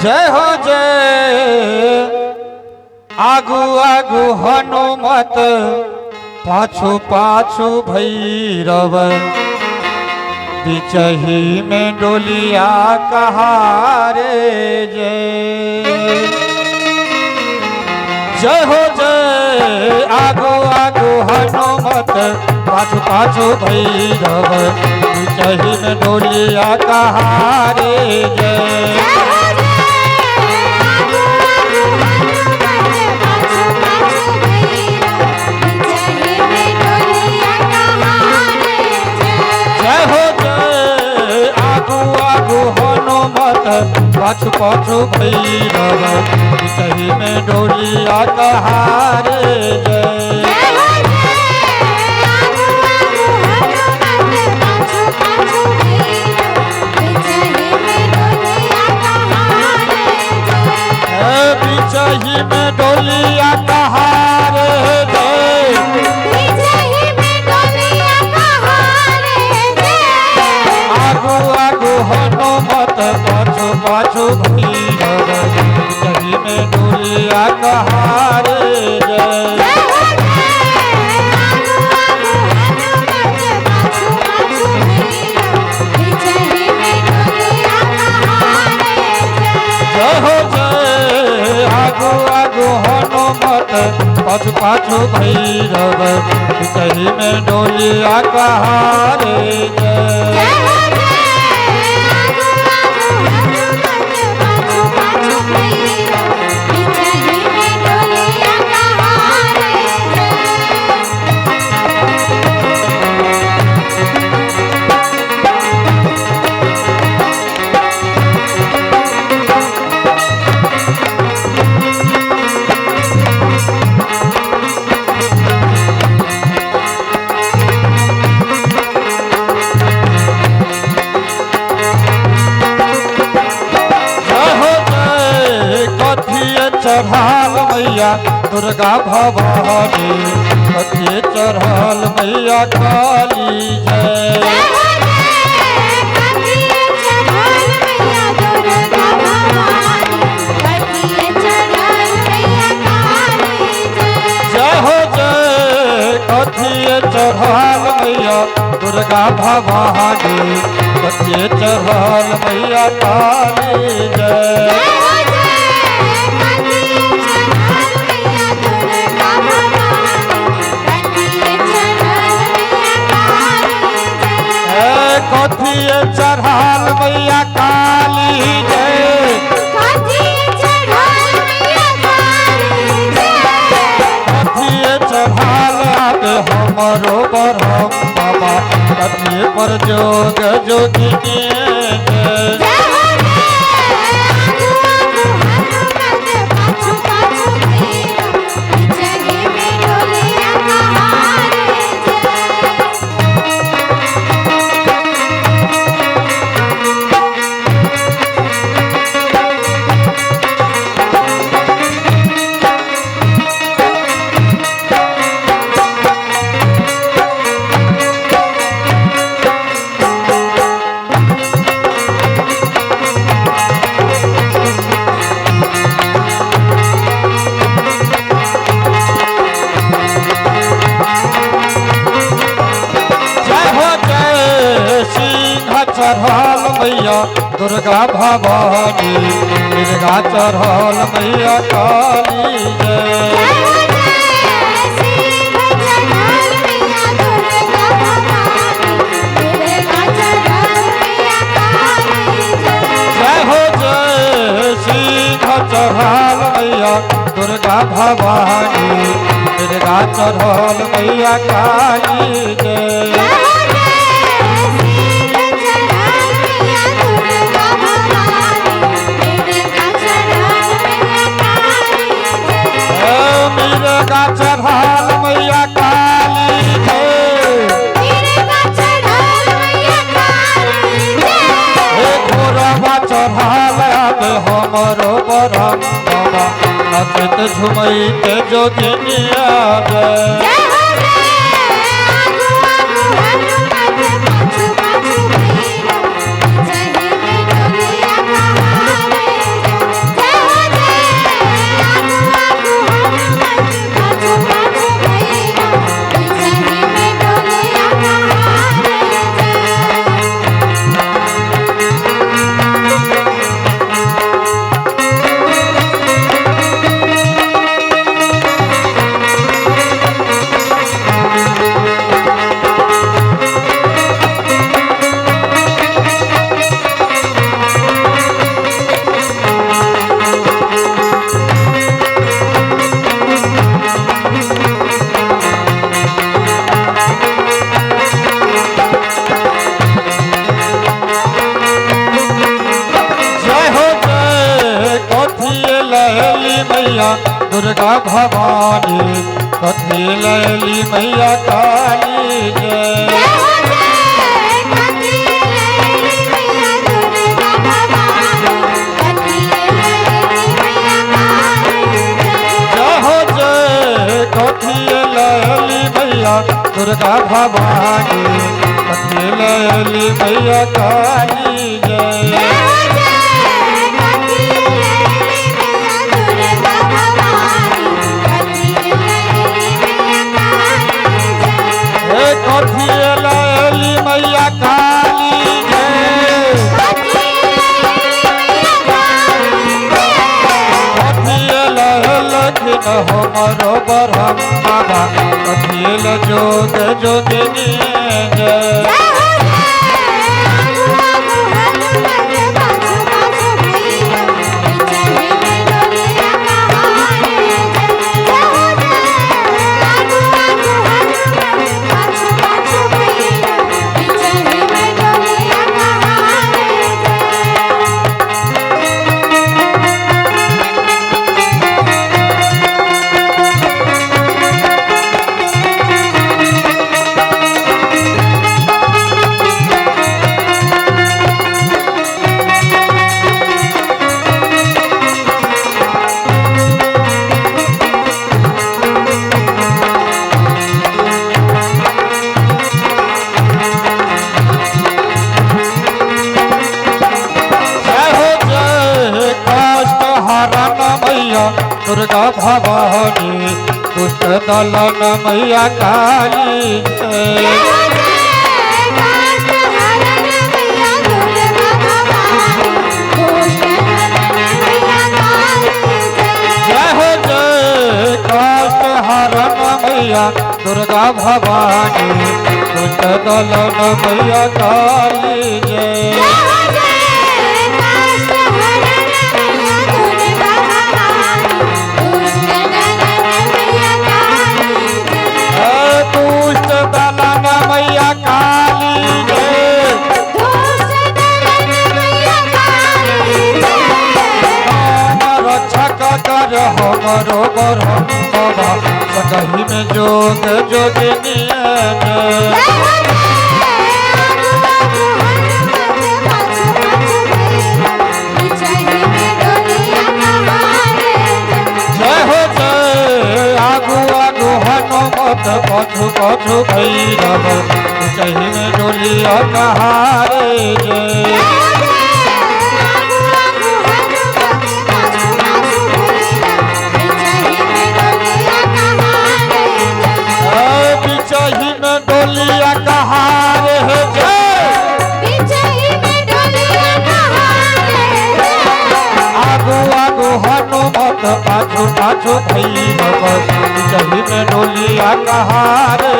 जय हो जय आगु आगु हनुमत पाछू पाछू भैरव बिचही में डोलिया कहारे जय जय हो जय आगु आगु हनुमत पाछू पाछू भैरव बिचही में डोलिया कहारे जय पाछू पाछू भैरव बिचही में डोलिया कहारे जय बिचही में डोलिया कहारे आगू आगू हनुमत पाछू पाछू भैरव बिचही में डोलिया कहारे जय आगू आगू हनुमत पाछू पाछू भैरव बिचही में डोलिया कहारे जय चढ़ाल मैया दुर्गा भवानी कथिए चढ़ाल मैया काली जय जय हो जय कथिए चढ़ाल मैया दुर्गा भवानी कथिए चढ़ाल मैया काली जय कथिए चढ़ाल मैया काली जय कथिए चढ़ाल आगे हमरो बरहम बाबा कथिए पर जोग जोगिनी जय चढ़ाल मैया दुर्गा भवानी दुर्गा चढ़ाल मैया काली जय जय हो जय सिंह चढ़ाल मैया दुर्गा भवानी दुर्गा चढ़ाल मैया काली जय मिर्गा चढ़ाल मैया काली हे घोरवा चढ़ाल आगे हमरो बरहम बाबा नचत झुमैत जोगिनिया जय मैया दुर्गा भवानी कथी लैली मैया काली जय दुर्गा भवानी कथी लैली मैया काली जय कथी लैली मैया काली जय कथी लैलखिन हमरो बरहम बाबा कथी जोग जोगिनी जय दुर्गा भवानी दुष्ट दलन मैया काली जय हो जय काष्ट हरण मैया दुर्गा भवानी दुष्ट दलन मैया काली जय हमरो बरहम बाबा सकही में जोग जोगिनी जय हो जय आगू आगू हनुमत पछु पछु भैरव सही में डोलिया कहारे जय बिचही में डोलिया कहारे है आगू आगू हनुमत पाछू पाछू भैरव बिचही में डोलिया कहारे